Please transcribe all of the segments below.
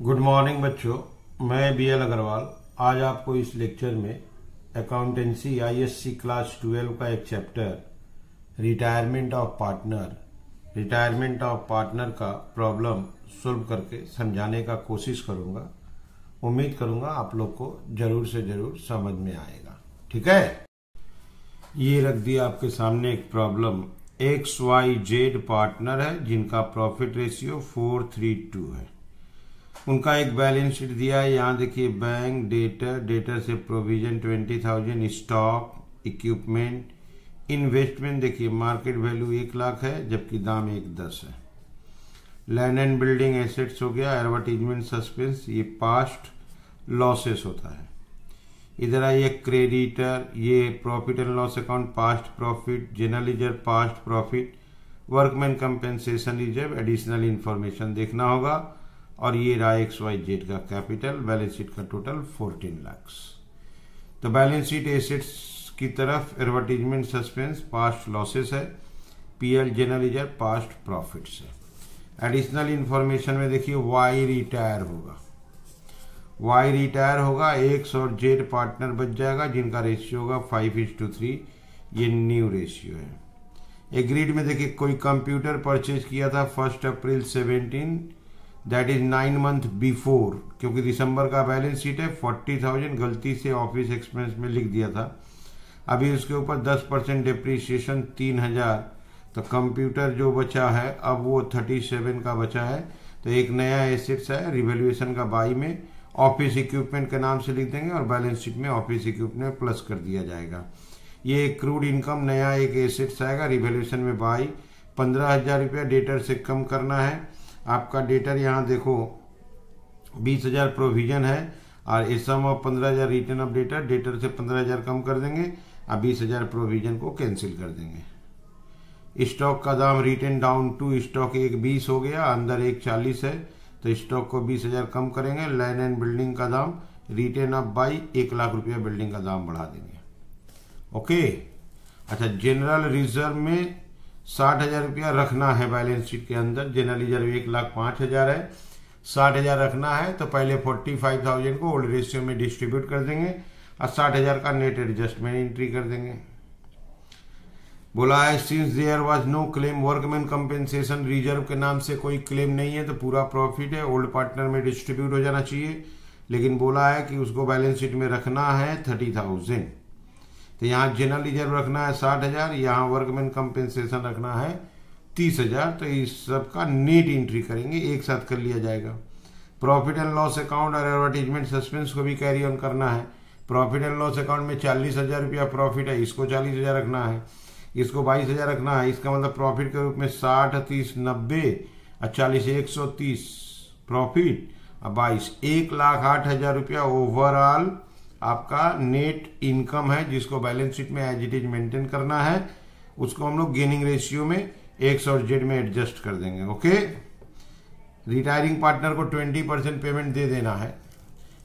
Good morning बच्चों, मैं B L Agarwal आज आपको इस लेक्चर में अकाउंटेंसी आईएससी क्लास 12 का एक चैप्टर रिटायरमेंट ऑफ पार्टनर का प्रॉब्लम सॉल्व करके समझाने का कोशिश करूंगा। उम्मीद करूंगा आप लोग को जरूर से जरूर समझ में आएगा। ठीक है, ये रख दिया आपके सामने एक प्रॉब्लम। XYZ पार्टनर है जिनका प्रॉफिट रेशियो 4:3:2 है। उनका एक बैलेंस शीट दिया है। यहाँ देखिए बैंक, डेटर से प्रोविजन 20,000, स्टॉक, इक्विपमेंट, इन्वेस्टमेंट देखिए मार्केट वैल्यू 1 लाख है जबकि दाम 110 है। लैंड एंड बिल्डिंग एसेट्स हो गया। एडवर्टीजमेंट सस्पेंस ये पास्ट लॉसेस होता है। इधर आइए क्रेडिटर, ये profit and loss account past profit, general ledger past profit, workman compensation reserve, additional information देखना होगा। और ये रहा XYZ का कैपिटल, बैलेंस शीट का टोटल 14 लाख। तो बैलेंस शीट एसेट्स की तरफ एडवर्टीजमेंट सस्पेंस पास्ट लॉसेस है, PL general ledger past profits है। एडिशनल इंफॉर्मेशन में देखिए वाई रिटायर होगा, एक्स और जेड पार्टनर बच जाएगा जिनका रेशियो होगा 5:3। ये न्यू रेशियो है। एग्रीड में देखिए कोई कंप्यूटर परचेज किया था 1 अप्रैल 17, दैट इज 9 मंथ बिफोर, क्योंकि दिसंबर का बैलेंस शीट है 40,000 गलती से ऑफिस एक्सपेंस में लिख दिया था। अभी उसके ऊपर 10% डिप्रिसिएशन 3,000, तो कंप्यूटर जो बचा है अब वो 37 का बचा है। तो एक नया एसेट्स है, रिवैल्यूएशन का बाई में ऑफिस इक्विपमेंट के नाम से लिख देंगे और बैलेंस शीट में ऑफिस इक्विपमेंट प्लस कर दिया जाएगा। ये क्रूड इनकम नया एक एसेट्स आएगा, रिवैल्यूएशन में बाई 15,000 रुपया डेटर से कम करना है। आपका डेटर यहाँ देखो 20,000 प्रोविजन है और इस सम ऑफ 15,000 रिटर्न ऑफ डेटर से 15,000 कम कर देंगे और 20,000 प्रोविजन को कैंसिल कर देंगे। स्टॉक का दाम रिटर्न डाउन टू स्टॉक एक 20 हो गया, अंदर एक 40 है तो स्टॉक को 20,000 कम करेंगे। लैंड एंड बिल्डिंग का दाम रिटर्न ऑफ बाई 1 लाख रुपया बिल्डिंग का दाम बढ़ा देंगे। ओके, अच्छा जनरल रिजर्व में 60,000 रुपया रखना है बैलेंस शीट के अंदर। जनरल रिजर्व 1,05,000 है, 60,000 रखना है तो पहले 45,000 को ओल्ड रेशियो में डिस्ट्रीब्यूट कर देंगे और 60,000 का नेट एडजस्टमेंट एंट्री कर देंगे। बोला है since there was no claim, workman compensation reserve के नाम से कोई क्लेम नहीं है तो पूरा प्रॉफिट है ओल्ड पार्टनर में डिस्ट्रीब्यूट हो जाना चाहिए। लेकिन बोला है कि उसको बैलेंस शीट में रखना है 30,000, तो यहाँ जनरल रिजर्व रखना है 60,000, यहाँ वर्कमैन कंपेंसेशन रखना है 30,000। तो इस सब का नेट एंट्री करेंगे, एक साथ कर लिया जाएगा। प्रॉफिट एंड लॉस अकाउंट और एडवर्टीजमेंट सस्पेंस को भी कैरी ऑन करना है। प्रॉफिट एंड लॉस अकाउंट में 40,000 रुपया प्रॉफिट है, इसको 40,000 रखना है, इसको 22,000 रखना है। इसका मतलब प्रॉफिट के रूप में 60, 30, 90 और 40 130 प्रॉफिट और 22 1,08,000 रुपया ओवरऑल आपका नेट इनकम है जिसको बैलेंस शीट में एज इट इज मेंटेन करना है। उसको हम लोग गेनिंग रेशियो में एक्स और जेड में एडजस्ट कर देंगे। ओके, रिटायरिंग पार्टनर को 20% पेमेंट दे देना है।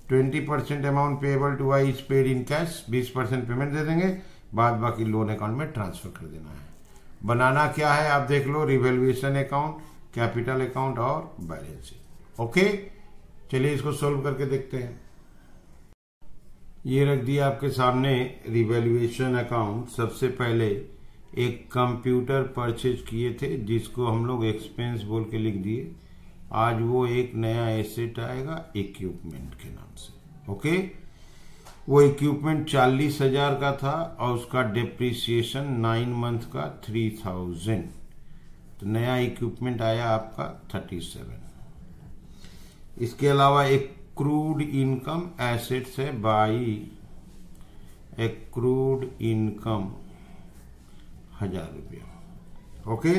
20% amount payable to Y is paid in cash, 20% payment दे देंगे, बाद बाकी लोन अकाउंट में ट्रांसफर कर देना है। बनाना क्या है आप देख लो, रिवैल्यूएशन अकाउंट, कैपिटल अकाउंट और बैलेंस शीट। ओके, चलिए इसको सोल्व करके देखते हैं। ये रख दिया आपके सामने रिवैल्यूएशन अकाउंट। सबसे पहले एक कंप्यूटर परचेज किए थे जिसको हम लोग एक्सपेंस बोल के लिख दिए। आज वो एक नया एसेट आएगा इक्विपमेंट के नाम से। ओके, वो इक्विपमेंट 40,000 का था और उसका डेप्रिसिएशन 9 मंथ का 3,000, तो नया इक्विपमेंट आया आपका 37। इसके अलावा एक क्रूड इनकम एसेट्स है बाई एक्रूड इनकम 1,000 रुपया। ओके,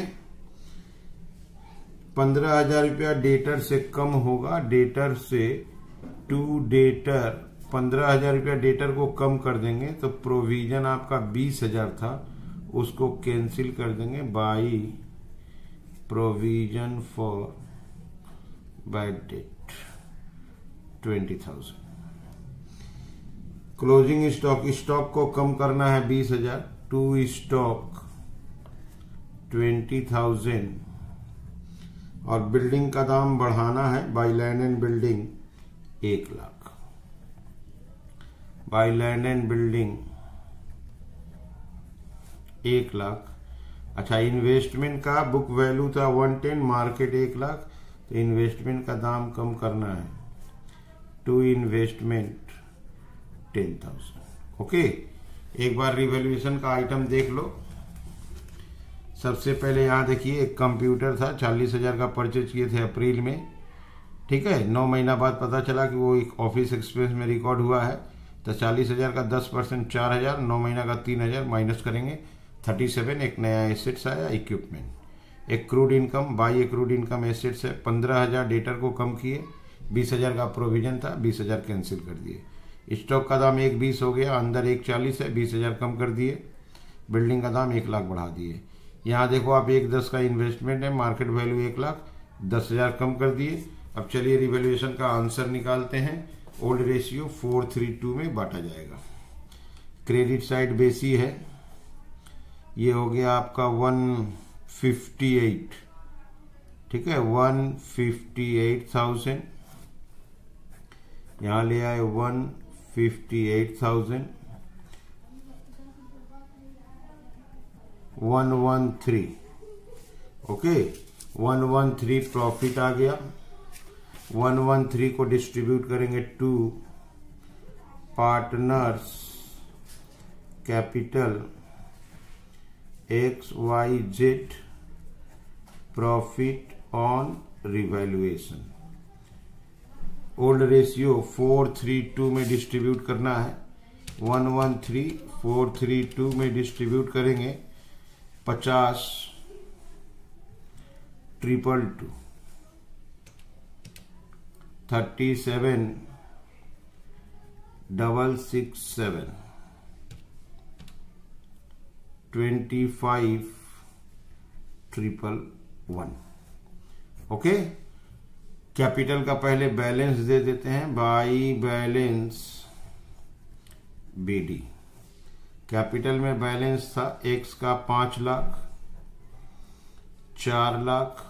15,000 रुपया डेटर से कम होगा, डेटर से टू डेटर 15,000 रुपया डेटर को कम कर देंगे तो प्रोविजन आपका 20,000 था उसको कैंसिल कर देंगे by provision for bad debt 20,000। Closing stock को कम करना है 20,000, टू स्टॉक 20,000 और बिल्डिंग का दाम बढ़ाना है। By land and building 1 lakh, by land and building 1 lakh. अच्छा, इन्वेस्टमेंट का बुक वैल्यू था 110, मार्केट 1 लाख, तो इन्वेस्टमेंट का दाम कम करना है टू इन्वेस्टमेंट 10,000। ओके, एक बार रिवैल्यूएशन का आइटम देख लो। सबसे पहले यहाँ देखिए, एक कंप्यूटर था 40,000 का परचेज किए थे अप्रैल में, ठीक है। 9 महीना बाद पता चला कि वो एक ऑफिस एक्सपेंस में रिकॉर्ड हुआ है, तो 40,000 का 10% 4,000, 9 महीना का 3,000 माइनस करेंगे 37। एक नया एसेट्स आया, इक्विपमेंट। एक crude income, by accrued income assets है 15,000, डेटर को कम किए, 20,000 का प्रोविजन था, 20,000 कैंसिल कर दिए। स्टॉक का दाम 1,20 हो गया, अंदर 1,40 है, 20,000 कम कर दिए। बिल्डिंग का दाम 1 लाख बढ़ा दिए। यहाँ देखो आप 1,10 का इन्वेस्टमेंट है, मार्केट वैल्यू 1 लाख, 10,000 कम कर दिए। अब चलिए रिवैल्यूएशन का आंसर निकालते हैं। ओल्ड रेशियो 432 में बांटा जाएगा। क्रेडिट साइड बेसी है, ये हो गया आपका 158, ठीक है, 158,000। यहाँ ले आए 158,000, 113, ओके, 113 प्रॉफिट आ गया। 113 को डिस्ट्रीब्यूट करेंगे to partners capital XYZ profit on revaluation. Old ratio 432 में डिस्ट्रीब्यूट करना है। 113 432 में डिस्ट्रीब्यूट करेंगे 50 222 37 667 25 111। ओके, कैपिटल का पहले बैलेंस दे देते हैं, बाई बैलेंस BD। कैपिटल में बैलेंस था एक्स का 5 लाख, 4 लाख,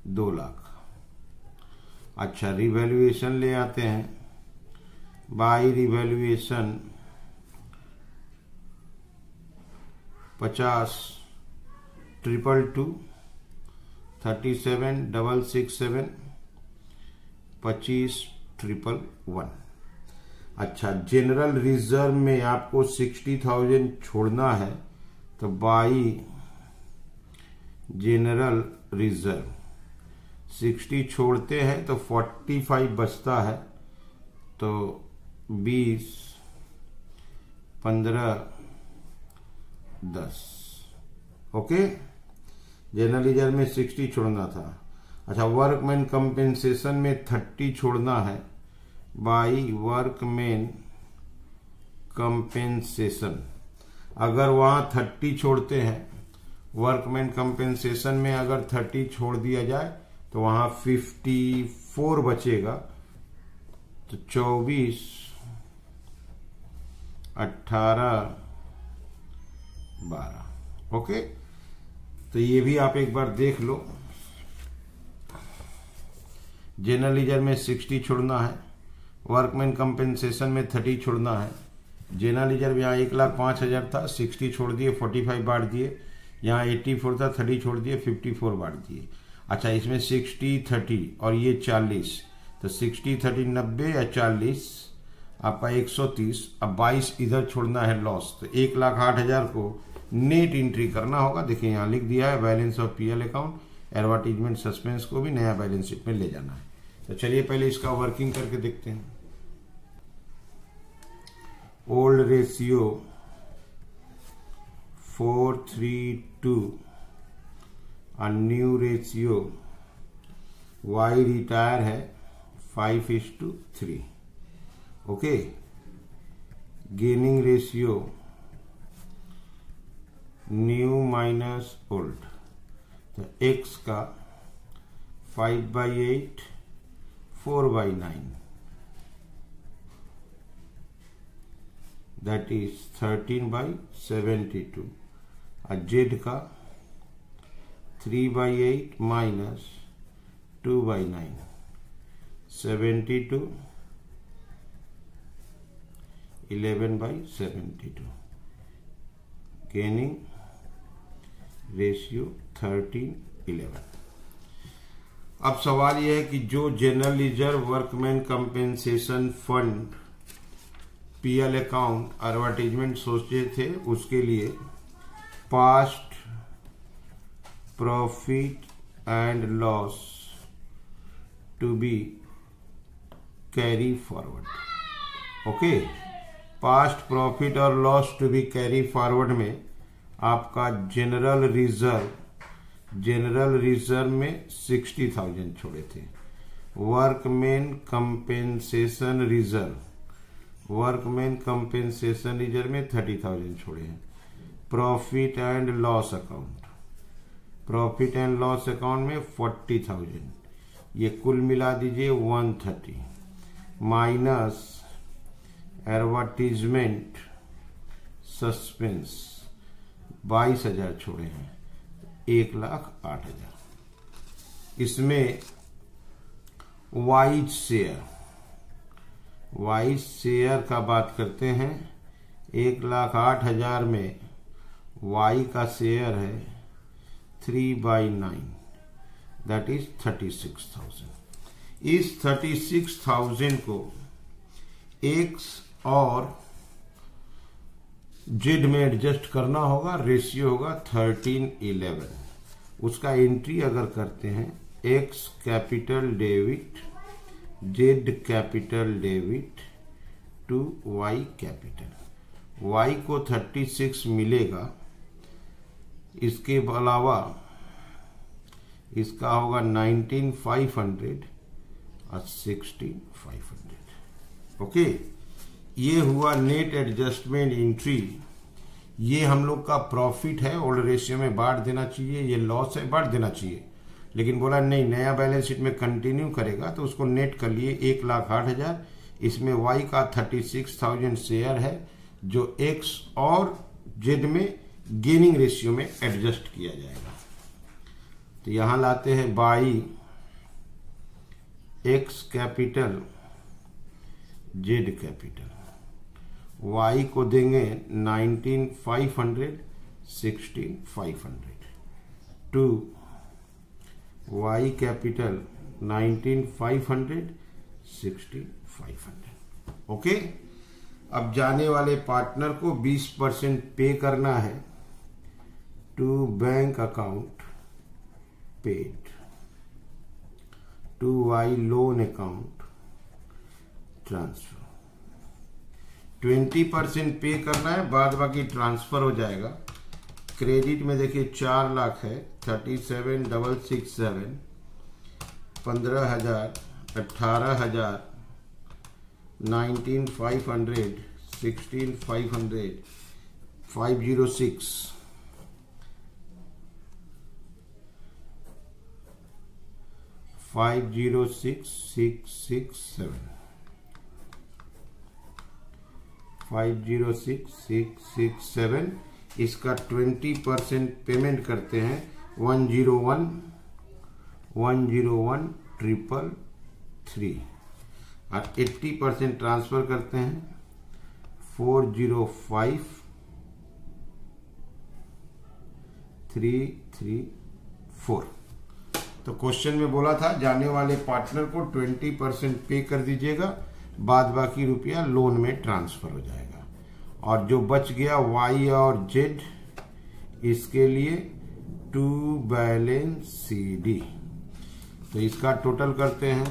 2 लाख। अच्छा, रिवैल्यूएशन ले आते हैं। By revaluation 50 222 37 667 25 111। अच्छा, जनरल रिजर्व में आपको 60,000 छोड़ना है, तो बाई जनरल रिजर्व 60 छोड़ते हैं तो 45 बचता है, तो 20 15 10। ओके, जनरल रिजर्व में 60 छोड़ना था। अच्छा, वर्कमैन कंपेंसेशन में 30 छोड़ना है, बाई वर्कमैन कंपेंसेशन। अगर वहां 30 छोड़ते हैं, वर्कमैन कंपेंसेशन में अगर 30 छोड़ दिया जाए तो वहां 54 बचेगा, तो 24 18 12। ओके, तो ये भी आप एक बार देख लो। जनरल रिजर्व में 60 छोड़ना है, वर्कमैन कंपेंसेशन में 30 छोड़ना है। जनरल रिजर्व यहाँ 1,05,000 था, 60 छोड़ दिए, 45 बांट दिए। यहाँ 84 था, 30 छोड़ दिए, 54 बांट दिए। अच्छा, इसमें 60 30 और ये 40, तो 60 30 90 या 40 आपका 130। अब 22 इधर छोड़ना है लॉस, तो 1,08,000 को नेट एंट्री करना होगा। देखिए यहाँ लिख दिया है, balance of PL account, advertisement suspense को भी नया बैलेंस शीट में ले जाना है। तो चलिए पहले इसका वर्किंग करके देखते हैं। ओल्ड रेशियो 432 और न्यू रेशियो Y रिटायर है 5:3। Okay, gaining ratio new minus old, तो X का 5/8 4/9, दैट इज 13/72। और Z का 3/8 माइनस 2/9, 72, 11/72, गेनिंग रेशियो 13:11। अब सवाल यह है कि जो general reserve workman compensation fund PL account advertisement सोचे थे, उसके लिए past profit and loss to be carry forward. Okay, past profit और loss to be carry forward में आपका जनरल रिजर्व में 60,000 छोड़े थे, वर्कमैन कंपेंसेशन रिजर्व में 30,000 छोड़े हैं। प्रॉफिट एंड लॉस अकाउंट में 40,000, ये कुल मिला दीजिए 130, माइनस एडवर्टीजमेंट सस्पेंस 22,000 छोड़े हैं, 1,08,000। इसमें वाइज शेयर का बात करते हैं। 1,08,000 में वाई का शेयर है 3/9, दैट इज 36,000। इस 36,000 को एक्स और जेड में एडजस्ट करना होगा, रेशियो होगा 13:11। उसका एंट्री अगर करते हैं, X capital debit, Z capital debit to Y capital. Y को 36 मिलेगा, इसके अलावा इसका होगा 19,500 और 16,500। ओके, ये हुआ नेट एडजस्टमेंट एंट्री। ये हम लोग का प्रॉफिट है, ओल्ड रेशियो में बांट देना चाहिए, ये लॉस है बांट देना चाहिए, लेकिन बोला नहीं, नया बैलेंस शीट में कंटिन्यू करेगा तो उसको नेट कर लिए 1,08,000। इसमें वाई का 36,000 शेयर है जो एक्स और जेड में गेनिंग रेशियो में एडजस्ट किया जाएगा। तो यहां लाते हैं by X capital Z capital, Y को देंगे 19,500 16,500 टू वाई कैपिटल 19,500 16,500। ओके, अब जाने वाले पार्टनर को 20% पे करना है to bank account paid to Y loan account transfer. 20% pay करना है, बाद बाकी ट्रांसफर हो जाएगा। क्रेडिट में देखिए 4 लाख है, 37,667, 15,000, 18,000, 19,500, 16,500, 506, 506,667, 506,667। इसका 20% पेमेंट करते हैं 101,101,333 और 80% ट्रांसफर करते हैं 405,334। तो क्वेश्चन में बोला था जाने वाले पार्टनर को 20% पे कर दीजिएगा, बाद बाकी रुपया लोन में ट्रांसफर हो जाएगा। और जो बच गया वाई और जेड, इसके लिए टू बैलेंस सीडी। तो इसका टोटल करते हैं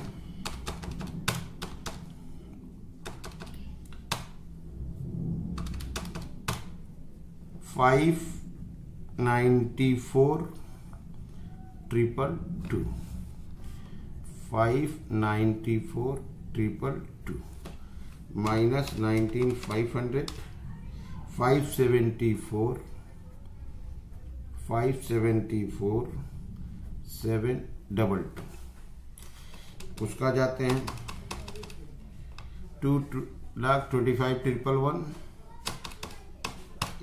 594,222, 594,222 माइनस 19,500, 574, 722। उसका जाते हैं 2,25,111।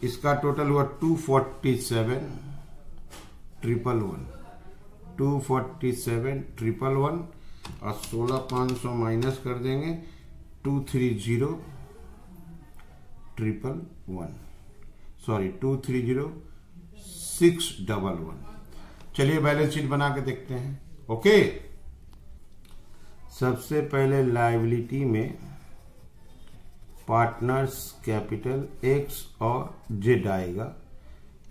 इसका टोटल हुआ 247,111। 247,111 और 16,500 माइनस कर देंगे 230,611। चलिए बैलेंस शीट बना के देखते हैं। ओके, सबसे पहले लायबिलिटी में पार्टनर्स कैपिटल एक्स और जेड आएगा।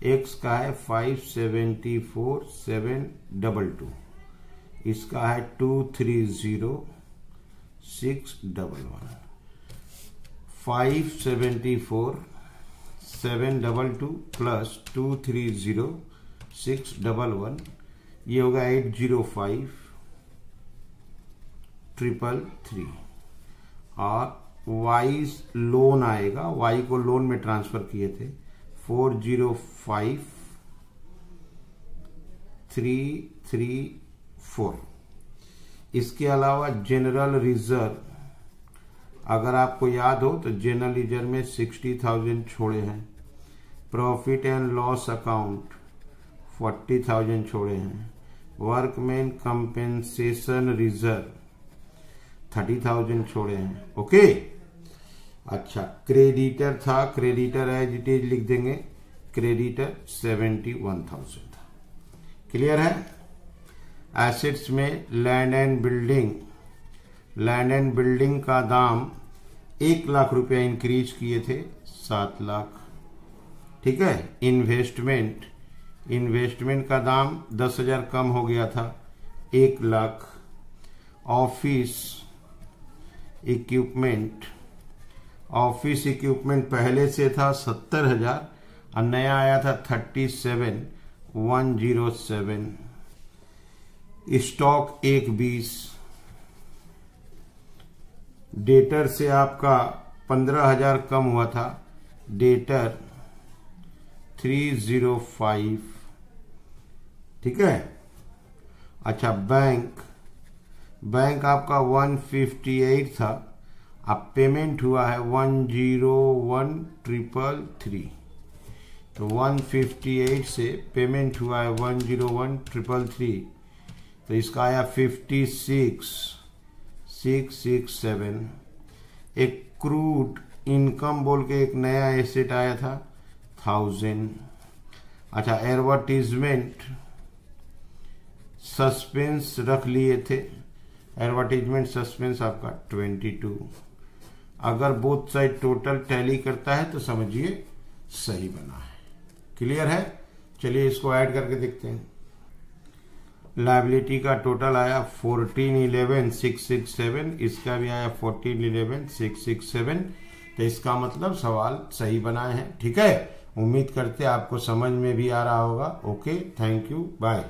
एक्स का है 574,722, इसका है 230,611। 574,722 प्लस 230,611 ये होगा 805,333 और वाई लोन आएगा। वाई को लोन में ट्रांसफर किए थे 405,334। इसके अलावा जनरल रिजर्व, अगर आपको याद हो तो जनरल रिजर्व में 60,000 छोड़े हैं। प्रॉफिट एंड लॉस अकाउंट 40,000 छोड़े हैं। वर्कमैन कंपेंसेशन रिजर्व 30,000 छोड़े हैं। ओके, अच्छा, क्रेडिटर था, क्रेडिटर एज इट इज लिख देंगे, क्रेडिटर 71,000 था। क्लियर है। एसेट्स में land and building, land and building का दाम 1 लाख रुपया इंक्रीज किए थे 7 लाख। ठीक है। इन्वेस्टमेंट, इन्वेस्टमेंट का दाम 10,000 कम हो गया था 1 lakh. Office equipment, office equipment पहले से था 70,000 और नया आया था 37,107। स्टॉक 120। डेटर से आपका 15,000 कम हुआ था, डेटर 305। ठीक है। अच्छा, बैंक, बैंक आपका 158 था, अब पेमेंट हुआ है 101,333। तो 158 से पेमेंट हुआ है 101,333, तो इसका आया 56,667। एक क्रूड इनकम बोल के एक नया एसेट आया था 1000। अच्छा, एडवर्टीजमेंट सस्पेंस रख लिए थे, एडवर्टीजमेंट सस्पेंस आपका 22। अगर बोथ साइड टोटल टैली करता है तो समझिए सही बना है। क्लियर है। चलिए इसको ऐड करके देखते हैं। लायबिलिटी का टोटल आया 14,11,667, इसका भी आया 14,11,667। तो इसका मतलब सवाल सही बनाए हैं। ठीक है। उम्मीद करते आपको समझ में भी आ रहा होगा। Okay, thank you, bye.